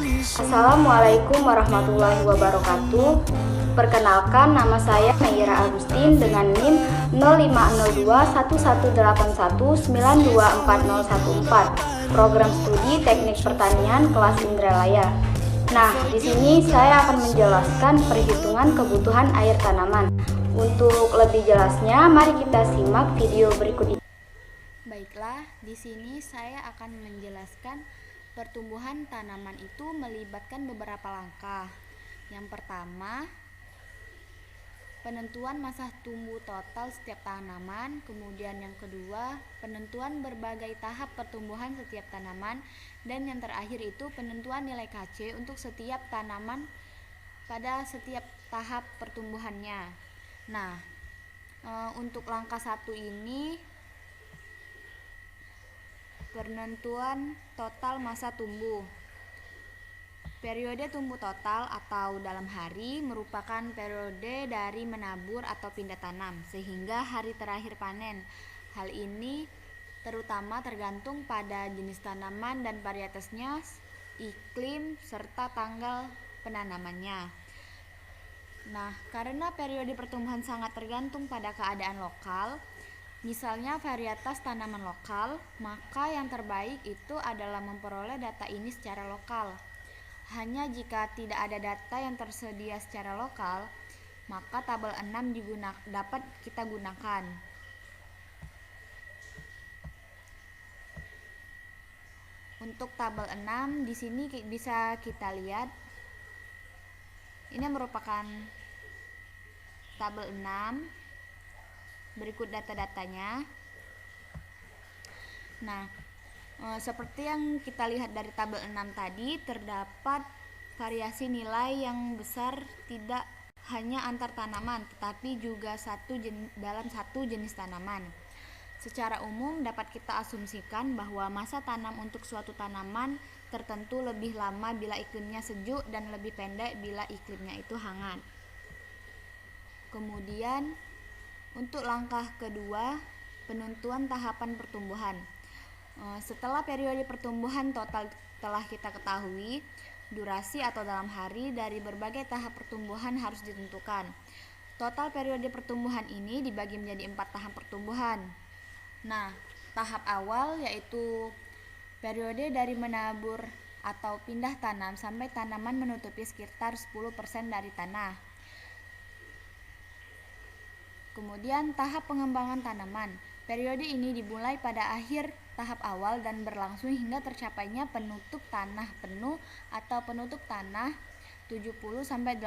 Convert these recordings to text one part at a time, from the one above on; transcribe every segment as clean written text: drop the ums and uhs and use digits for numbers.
Assalamualaikum warahmatullahi wabarakatuh. Perkenalkan, nama saya Naira Agustin dengan NIM 05021181924014, Program Studi Teknik Pertanian kelas Indralaya. Nah, di sini saya akan menjelaskan perhitungan kebutuhan air tanaman. Untuk lebih jelasnya, mari kita simak video berikut ini. Baiklah, di sini saya akan menjelaskan pertumbuhan tanaman itu melibatkan beberapa langkah. Yang pertama, penentuan masa tumbuh total setiap tanaman. Kemudian yang kedua, penentuan berbagai tahap pertumbuhan setiap tanaman. Dan yang terakhir itu penentuan nilai KC untuk setiap tanaman pada setiap tahap pertumbuhannya. Nah, untuk langkah 1 ini penentuan total masa tumbuh. Periode tumbuh total atau dalam hari merupakan periode dari menabur atau pindah tanam sehingga hari terakhir panen. Hal ini terutama tergantung pada jenis tanaman dan varietasnya, iklim, serta tanggal penanamannya. Nah, karena periode pertumbuhan sangat tergantung pada keadaan lokal, misalnya varietas tanaman lokal, maka yang terbaik itu adalah memperoleh data ini secara lokal. Hanya jika tidak ada data yang tersedia secara lokal, maka tabel 6 dapat kita gunakan. Untuk tabel 6 di sini bisa kita lihat. Ini merupakan tabel 6. Berikut data-datanya. Nah, seperti yang kita lihat dari tabel 6 tadi, terdapat variasi nilai yang besar tidak hanya antar tanaman, tetapi juga dalam satu jenis tanaman. Secara umum dapat kita asumsikan bahwa masa tanam untuk suatu tanaman tertentu lebih lama bila iklimnya sejuk dan lebih pendek bila iklimnya itu hangat. Kemudian untuk langkah kedua, penentuan tahapan pertumbuhan. Setelah periode pertumbuhan total telah kita ketahui, durasi atau dalam hari dari berbagai tahap pertumbuhan harus ditentukan. Total periode pertumbuhan ini dibagi menjadi 4 tahap pertumbuhan. Nah, tahap awal yaitu periode dari menabur atau pindah tanam sampai tanaman menutupi sekitar 10% dari tanah. Kemudian tahap pengembangan tanaman. Periode ini dimulai pada akhir tahap awal dan berlangsung hingga tercapainya penutup tanah penuh atau penutup tanah 70-80%.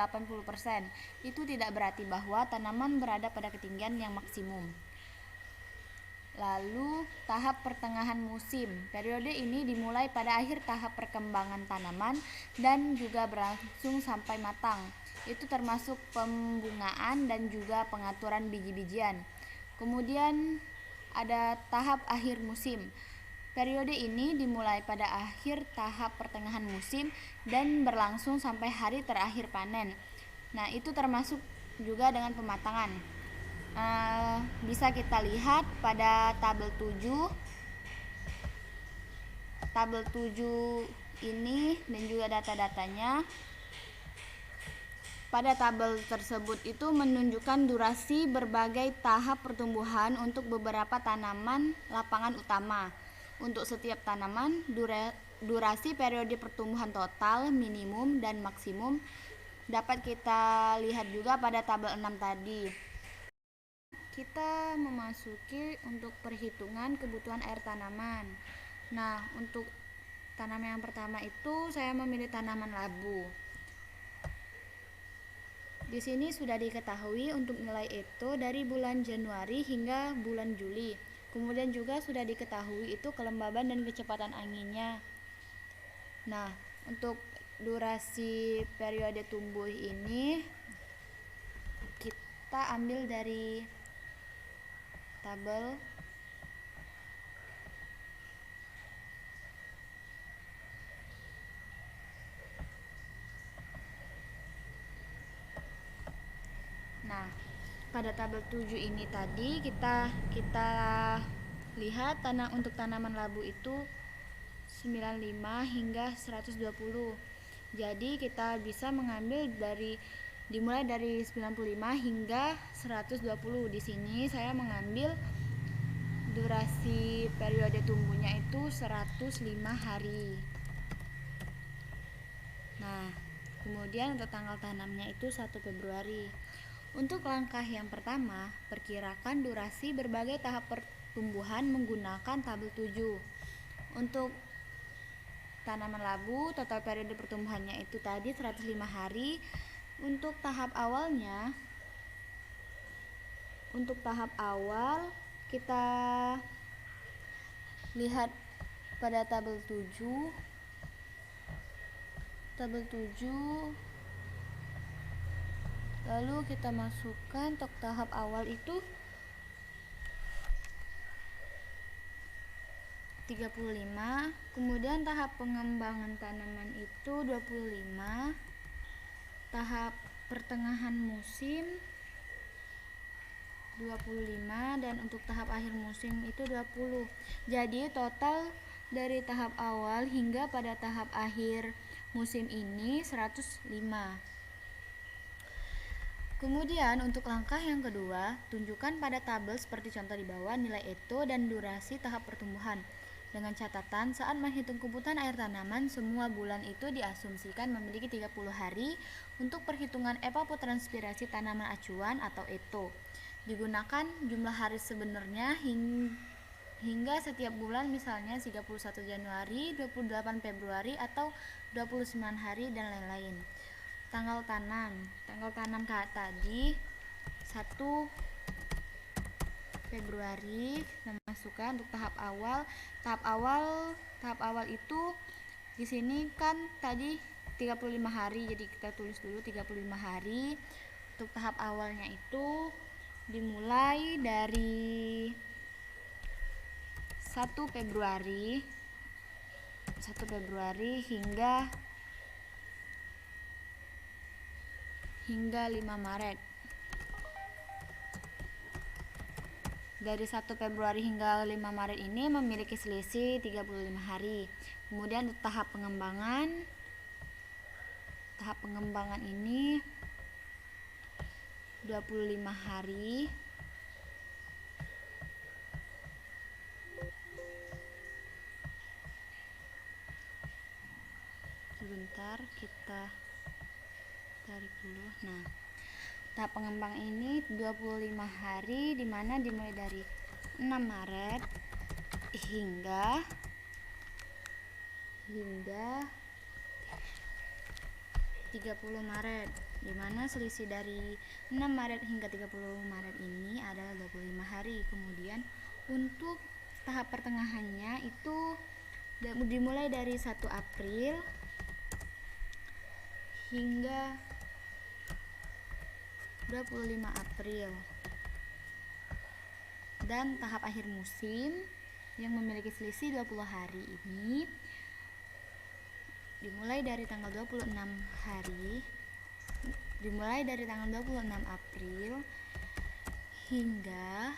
Itu tidak berarti bahwa tanaman berada pada ketinggian yang maksimum. Lalu tahap pertengahan musim. Periode ini dimulai pada akhir tahap perkembangan tanaman dan juga berlangsung sampai matang. Itu termasuk pembungaan dan juga pengaturan biji-bijian. Kemudian ada tahap akhir musim. Periode ini dimulai pada akhir tahap pertengahan musim dan berlangsung sampai hari terakhir panen. Nah, itu termasuk juga dengan pematangan. Bisa kita lihat pada tabel 7. Tabel 7 ini dan juga data-datanya. Pada tabel tersebut itu menunjukkan durasi berbagai tahap pertumbuhan untuk beberapa tanaman lapangan utama. Untuk setiap tanaman, durasi periode pertumbuhan total, minimum, dan maksimum dapat kita lihat juga pada tabel 6 tadi. Kita memasuki untuk perhitungan kebutuhan air tanaman. Nah, untuk tanaman yang pertama itu saya memilih tanaman labu. Di sini sudah diketahui untuk nilai ETO dari bulan Januari hingga bulan Juli. Kemudian juga sudah diketahui itu kelembaban dan kecepatan anginnya. Nah, untuk durasi periode tumbuh ini kita ambil dari tabel Nah, pada tabel 7 ini tadi kita lihat untuk tanaman labu itu 95 hingga 120. Jadi kita bisa mengambil dimulai dari 95 hingga 120. Di sini saya mengambil durasi periode tumbuhnya itu 105 hari. Nah, kemudian untuk tanggal tanamnya itu 1 Februari. Untuk langkah yang pertama, perkirakan durasi berbagai tahap pertumbuhan menggunakan tabel 7. Untuk tanaman labu, total periode pertumbuhannya itu tadi 105 hari. Untuk tahap awal kita lihat pada tabel 7. Lalu kita masukkan untuk tahap awal itu 35, kemudian tahap pengembangan tanaman itu 25, tahap pertengahan musim 25, dan untuk tahap akhir musim itu 20. Jadi total dari tahap awal hingga pada tahap akhir musim ini 105. Kemudian untuk langkah yang kedua, tunjukkan pada tabel seperti contoh di bawah nilai ETO dan durasi tahap pertumbuhan. Dengan catatan saat menghitung kebutuhan air tanaman, semua bulan itu diasumsikan memiliki 30 hari untuk perhitungan evapotranspirasi tanaman acuan atau ETO. Digunakan jumlah hari sebenarnya hingga setiap bulan, misalnya 31 Januari, 28 Februari, atau 29 hari dan lain-lain. Tanggal tanam tadi 1 Februari kita masukkan untuk tahap awal. Tahap awal itu di sini kan tadi 35 hari, jadi kita tulis dulu 35 hari. Untuk tahap awalnya itu dimulai dari 1 Februari hingga 5 Maret. Dari 1 Februari hingga 5 Maret ini memiliki selisih 35 hari. Kemudian untuk tahap pengembangan ini 25 hari. Sebentar, kita tarik dulu. Nah, tahap pengembang ini 25 hari, dimana dimulai dari 6 Maret hingga 30 Maret, dimana selisih dari 6 Maret hingga 30 Maret ini adalah 25 hari. Kemudian untuk tahap pertengahannya itu dimulai dari 1 April hingga 25 April. Dan tahap akhir musim yang memiliki selisih 20 hari ini dimulai dari tanggal 26 April hingga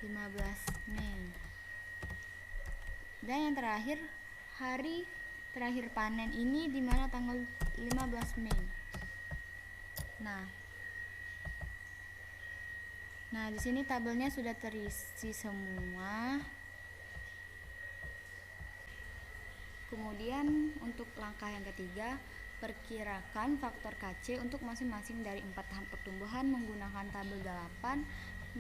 15 Mei. Dan yang terakhir, hari terakhir panen ini dimana tanggal 15 Mei. Nah, di sini tabelnya sudah terisi semua. Kemudian untuk langkah yang ketiga, perkirakan faktor KC untuk masing-masing dari 4 tahap pertumbuhan menggunakan tabel 8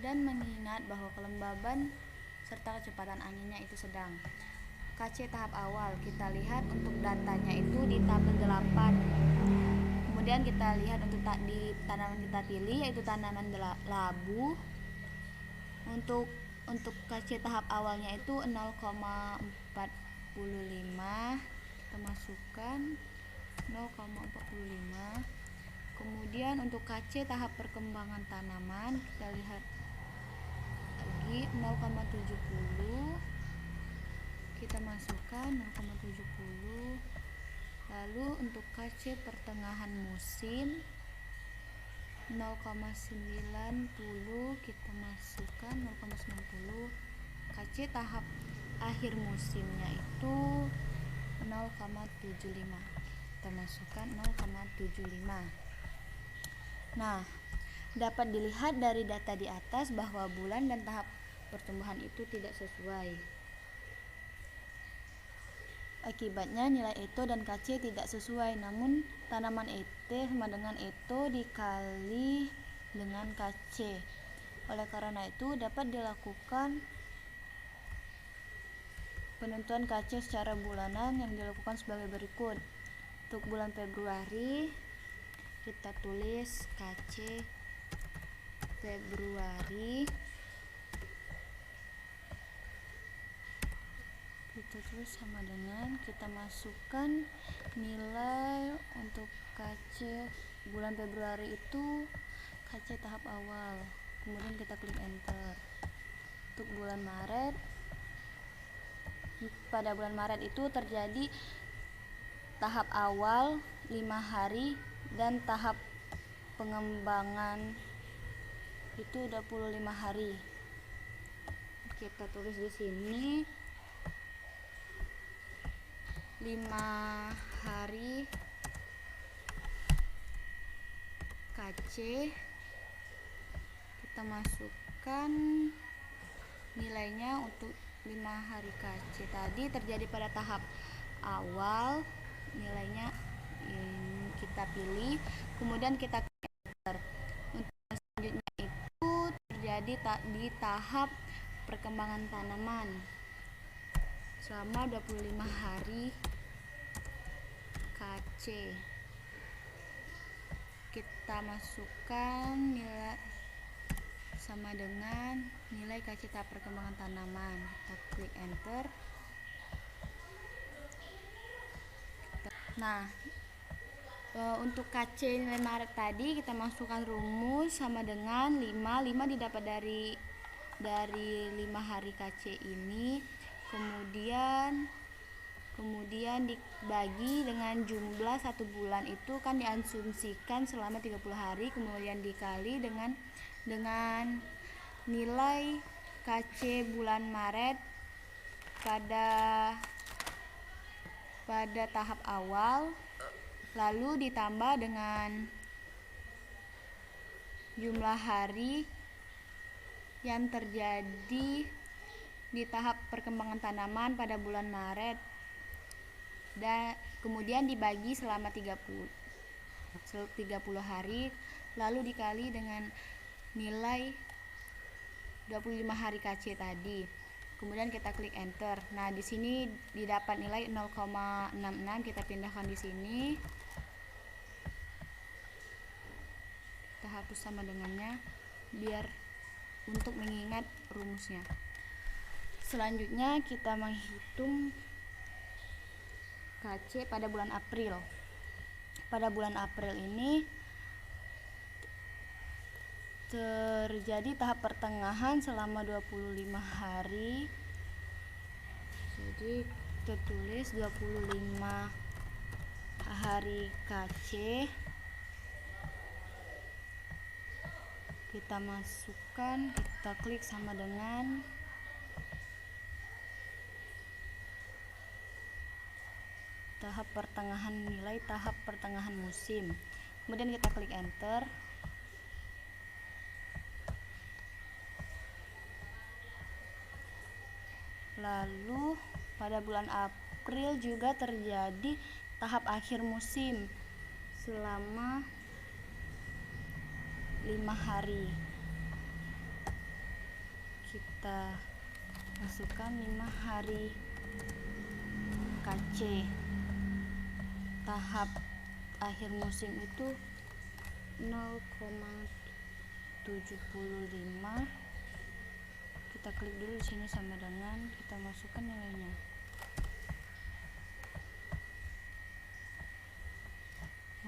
dan mengingat bahwa kelembaban serta kecepatan anginnya itu sedang. KC tahap awal kita lihat untuk datanya itu di tabel 8. Kemudian kita lihat untuk di tanaman kita pilih yaitu tanaman labu. Untuk KC tahap awalnya itu 0,45, kita masukkan 0,45. Kemudian untuk KC tahap perkembangan tanaman kita lihat lagi 0,70, kita masukkan 0,70. Lalu untuk KC pertengahan musim 0,90, kita masukkan 0,90. KC tahap akhir musimnya itu 0,10. 0,75. Kita masukkan 0,75. Nah, dapat dilihat dari data di atas bahwa bulan dan tahap pertumbuhan itu tidak sesuai. Akibatnya nilai Eto dan KC tidak sesuai, namun tanaman ET sama dengan Eto dikali dengan KC. Oleh karena itu dapat dilakukan penentuan KC secara bulanan yang dilakukan sebagai berikut. Untuk bulan Februari kita tulis KC Februari, kita tulis sama dengan, kita masukkan nilai untuk KC bulan Februari itu KC tahap awal, kemudian kita klik enter. Untuk bulan Maret, pada bulan Maret itu terjadi tahap awal 5 hari dan tahap pengembangan itu 25 hari. Kita tulis di sini 5 hari KC, kita masukkan nilainya untuk 5 hari KC tadi terjadi pada tahap awal, nilainya kita pilih, kemudian kita enter. Untuk selanjutnya itu terjadi di tahap perkembangan tanaman selama 25 hari KC. Kita masukkan nilai sama dengan nilai KC tahap perkembangan tanaman. Kita klik enter. Nah, untuk KC nilai Maret tadi kita masukkan rumus sama dengan 5 didapat dari 5 hari KC ini, kemudian dibagi dengan jumlah 1 bulan itu kan diasumsikan selama 30 hari, kemudian dikali dengan nilai KC bulan Maret pada tahap awal, lalu ditambah dengan jumlah hari yang terjadi di tahap perkembangan tanaman pada bulan Maret, dan kemudian dibagi selama 30 hari, lalu dikali dengan nilai 25 hari KC tadi. Kemudian kita klik enter. Nah, di sini didapat nilai 0,66, kita pindahkan di sini. Kita hapus sama dengannya biar untuk mengingat rumusnya. Selanjutnya kita menghitung KC pada bulan April. Pada bulan April ini terjadi tahap pertengahan selama 25 hari. Jadi kita tulis 25 hari KC. Kita masukkan, kita klik sama dengan tahap pertengahan, nilai tahap pertengahan musim. Kemudian kita klik enter. Lalu pada bulan April juga terjadi tahap akhir musim selama 5 hari. Kita masukkan 5 hari KC. Tahap akhir musim itu 0,75. Kita klik dulu di sini sama dengan, kita masukkan nilainya.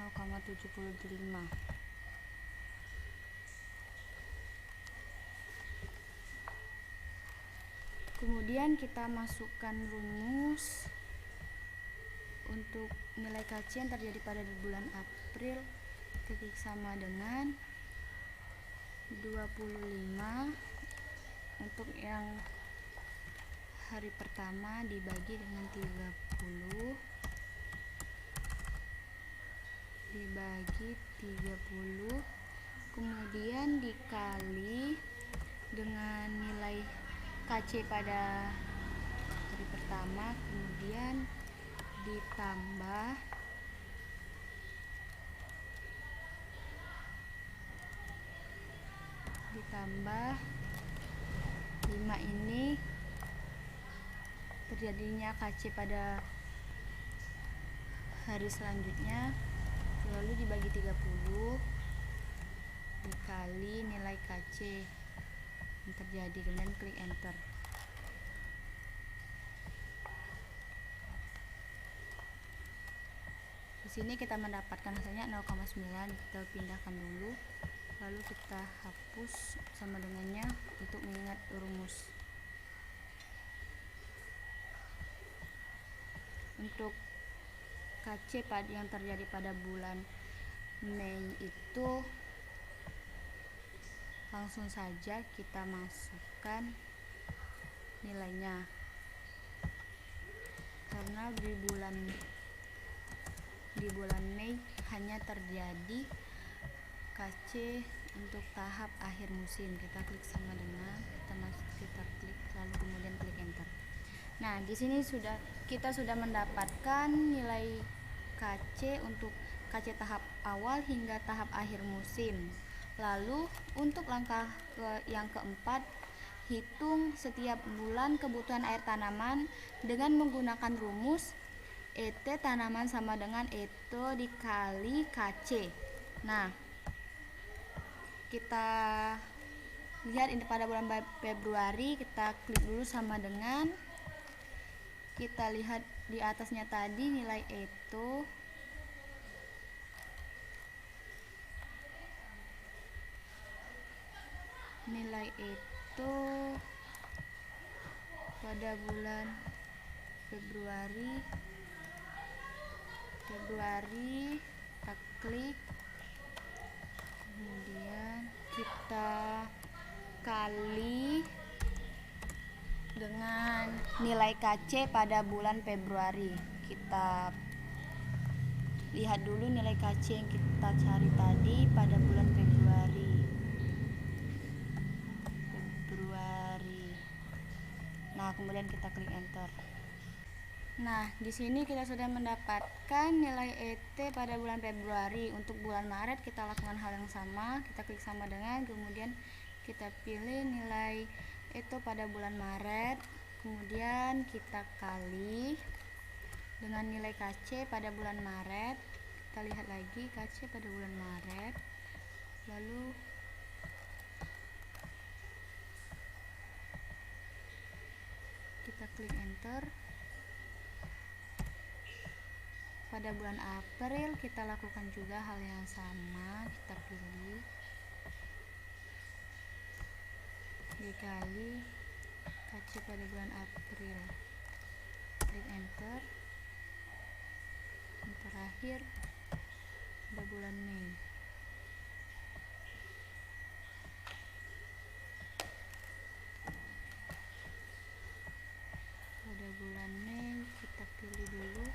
(0,75). Kemudian kita masukkan rumus untuk nilai KC yang terjadi pada bulan April, titik sama dengan 25 untuk yang hari pertama dibagi dengan 30 30, kemudian dikali dengan nilai KC pada hari pertama, kemudian ditambah ditambah 5 ini terjadinya KC pada hari selanjutnya, lalu dibagi 30 dikali nilai KC yang terjadi, kemudian klik enter. Di sini kita mendapatkan hasilnya 0,9. Kita pindahkan dulu, lalu kita hapus sama dengannya untuk mengingat rumus. Untuk KC yang terjadi pada bulan Mei itu langsung saja kita masukkan nilainya, karena di bulan Mei hanya terjadi KC untuk tahap akhir musim. Kita klik sama dengan kita klik lalu kemudian klik enter. Nah, di sini kita sudah mendapatkan nilai KC untuk KC tahap awal hingga tahap akhir musim. Lalu untuk langkah yang keempat, hitung setiap bulan kebutuhan air tanaman dengan menggunakan rumus ET tanaman sama dengan ETO dikali KC. Nah, kita lihat ini pada bulan Februari, kita klik dulu sama dengan, kita lihat di atasnya tadi nilai ETO pada bulan Februari kita klik, kemudian kita kali dengan nilai KC pada bulan Februari. Kita lihat dulu nilai KC yang kita cari tadi pada bulan Februari. Nah, kemudian kita klik enter. Nah, di sini kita sudah mendapatkan nilai ET pada bulan Februari. Untuk bulan Maret kita lakukan hal yang sama, kita klik sama dengan, kemudian kita pilih nilai ET pada bulan Maret, kemudian kita kali dengan nilai KC pada bulan Maret. Kita lihat lagi KC pada bulan Maret, lalu kita klik enter. Pada bulan April kita lakukan juga hal yang sama, kita pilih dikali KC pada bulan April, klik enter. Yang terakhir pada bulan Mei. Pada bulan Mei kita pilih dulu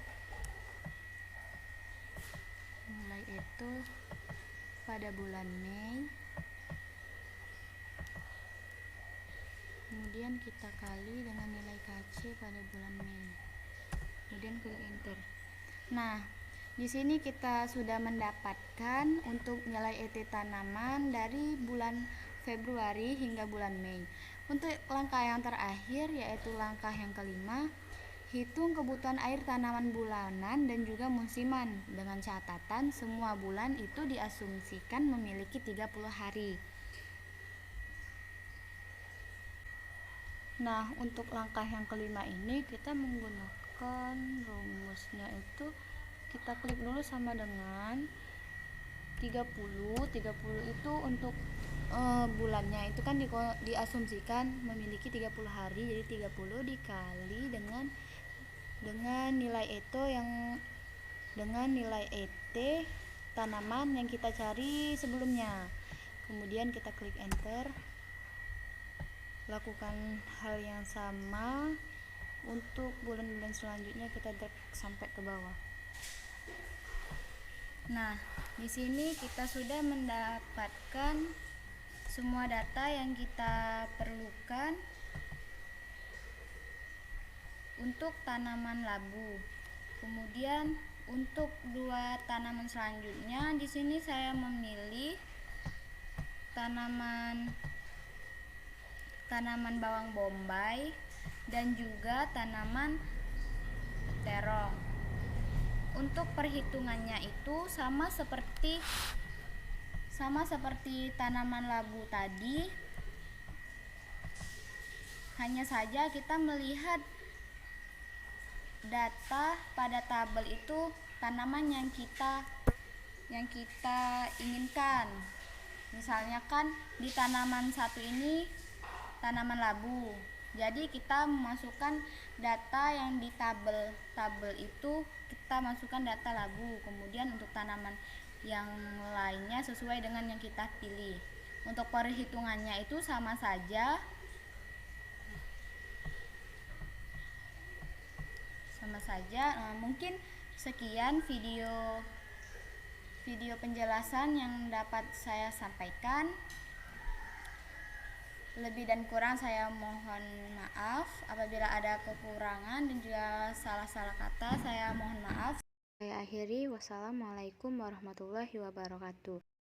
nilai itu pada bulan Mei, kemudian kita kali dengan nilai KC pada bulan Mei, kemudian klik enter. Nah, di sini kita sudah mendapatkan untuk nilai ET tanaman dari bulan Februari hingga bulan Mei. Untuk langkah yang terakhir, yaitu langkah yang kelima, hitung kebutuhan air tanaman bulanan dan juga musiman, dengan catatan semua bulan itu diasumsikan memiliki 30 hari. Nah, untuk langkah yang kelima ini kita menggunakan rumusnya itu, kita klik dulu sama dengan 30 itu untuk bulannya itu kan diasumsikan memiliki 30 hari, jadi 30 dikali dengan nilai ETO yang dengan nilai ET tanaman yang kita cari sebelumnya. Kemudian kita klik enter. Lakukan hal yang sama untuk bulan-bulan selanjutnya, kita drag sampai ke bawah. Nah, di sini kita sudah mendapatkan semua data yang kita perlukan untuk tanaman labu. Kemudian untuk dua tanaman selanjutnya, di sini saya memilih tanaman bawang bombay dan juga tanaman terong. Untuk perhitungannya itu sama seperti tanaman labu tadi, hanya saja kita melihat data pada tabel itu tanaman yang kita inginkan. Misalnya kan di tanaman satu ini tanaman labu, jadi kita memasukkan data yang di tabel itu, kita masukkan data labu. Kemudian untuk tanaman yang lainnya sesuai dengan yang kita pilih. Untuk perhitungannya itu sama saja, mungkin sekian video penjelasan yang dapat saya sampaikan. Lebih dan kurang saya mohon maaf. Apabila ada kekurangan dan juga salah-salah kata, saya mohon maaf. Saya akhiri. Wassalamualaikum warahmatullahi wabarakatuh.